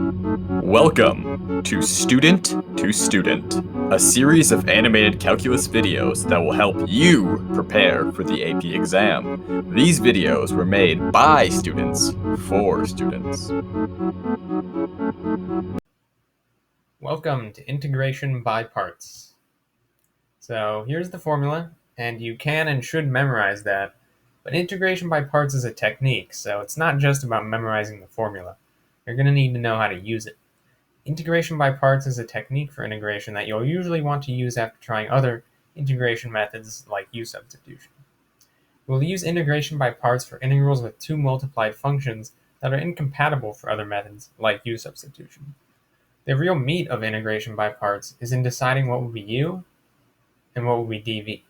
Welcome to Student, a series of animated calculus videos that will help you prepare for the AP exam. These videos were made by students for students. Welcome to integration by parts. So here's the formula, and you can and should memorize that, but integration by parts is a technique, so it's not just about memorizing the formula. You're going to need to know how to use it. Integration by parts is a technique for integration that you'll usually want to use after trying other integration methods like U substitution. We'll use integration by parts for integrals with two multiplied functions that are incompatible for other methods like U substitution. The real meat of integration by parts is in deciding what will be u and what will be dv,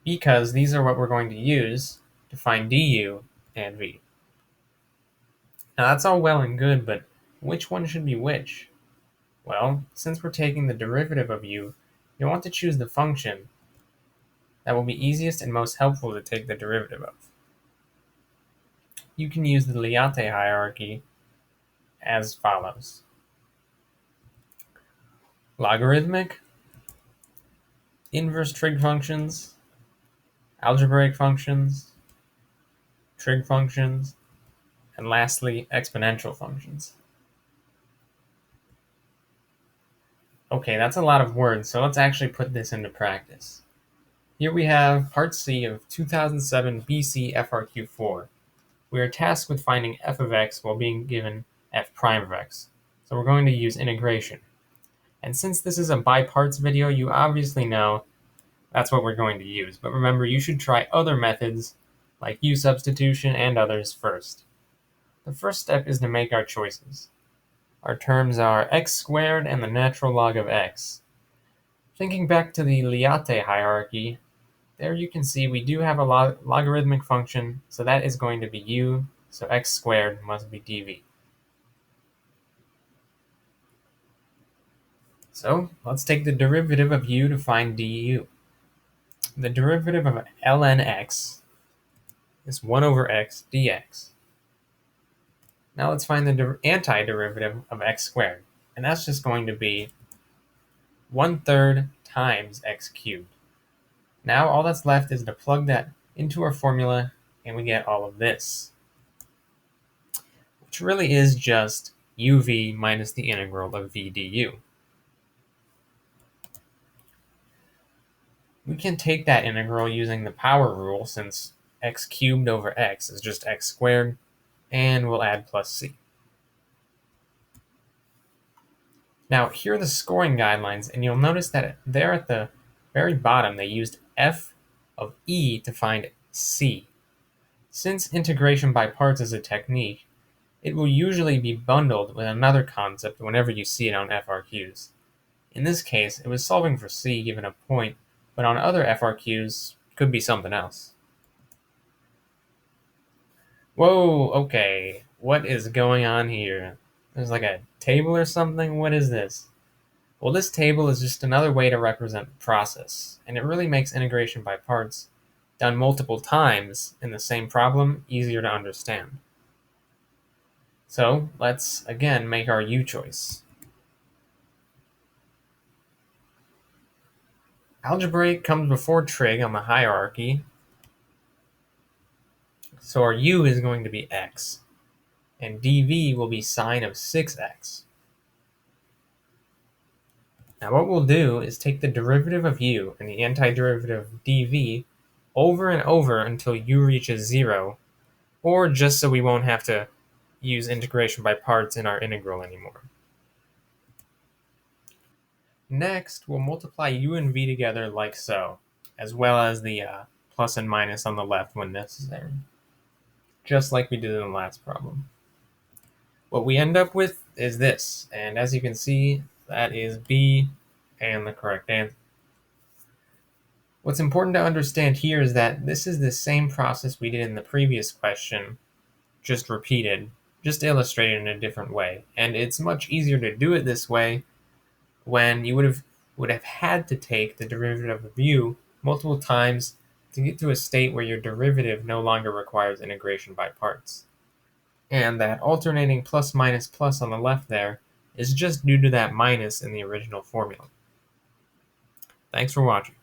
because these are what we're going to use to find du and v. Now that's all well and good, but which one should be which? Well, since we're taking the derivative of u, you'll want to choose the function that will be easiest and most helpful to take the derivative of. You can use the Liate hierarchy as follows. Logarithmic, inverse trig functions, algebraic functions, trig functions, and lastly, exponential functions. Okay, that's a lot of words, so let's actually put this into practice. Here we have Part C of 2007 BC FRQ4. We are tasked with finding f of x while being given f prime of x, so we're going to use integration. And since this is a by parts video, you obviously know that's what we're going to use. But remember, you should try other methods like U substitution and others first. The first step is to make our choices. Our terms are x squared and the natural log of x. Thinking back to the Liate hierarchy, there you can see we do have a logarithmic function, so that is going to be u, so x squared must be dv. So let's take the derivative of u to find du. The derivative of ln x is 1 over x dx. Now let's find the antiderivative of x squared, and that's just going to be 1/3 times x cubed. Now all that's left is to plug that into our formula, and we get all of this, which really is just uv minus the integral of v du. We can take that integral using the power rule, since x cubed over x is just x squared, and we'll add plus c. Now, here are the scoring guidelines, and you'll notice that there at the very bottom, they used f of e to find c. Since integration by parts is a technique, it will usually be bundled with another concept whenever you see it on FRQs. In this case, it was solving for c given a point, but on other FRQs, it could be something else. Whoa, okay, what is going on here? There's like a table or something? What is this? Well, this table is just another way to represent the process, and it really makes integration by parts done multiple times in the same problem easier to understand. So let's again make our U choice. Algebraic comes before trig on the hierarchy, so our U is going to be x, and dv will be sine of 6x. Now what we'll do is take the derivative of u and the antiderivative of dv over and over until u reaches 0, or just so we won't have to use integration by parts in our integral anymore. Next, we'll multiply u and v together like so, as well as the plus and minus on the left when necessary, just like we did in the last problem. What we end up with is this, and as you can see, that is B and the correct answer. What's important to understand here is that this is the same process we did in the previous question, just repeated, just illustrated in a different way. And it's much easier to do it this way when you would have had to take the derivative of u multiple times to get to a state where your derivative no longer requires integration by parts. And that alternating plus minus plus on the left there is just due to that minus in the original formula. Thanks for watching.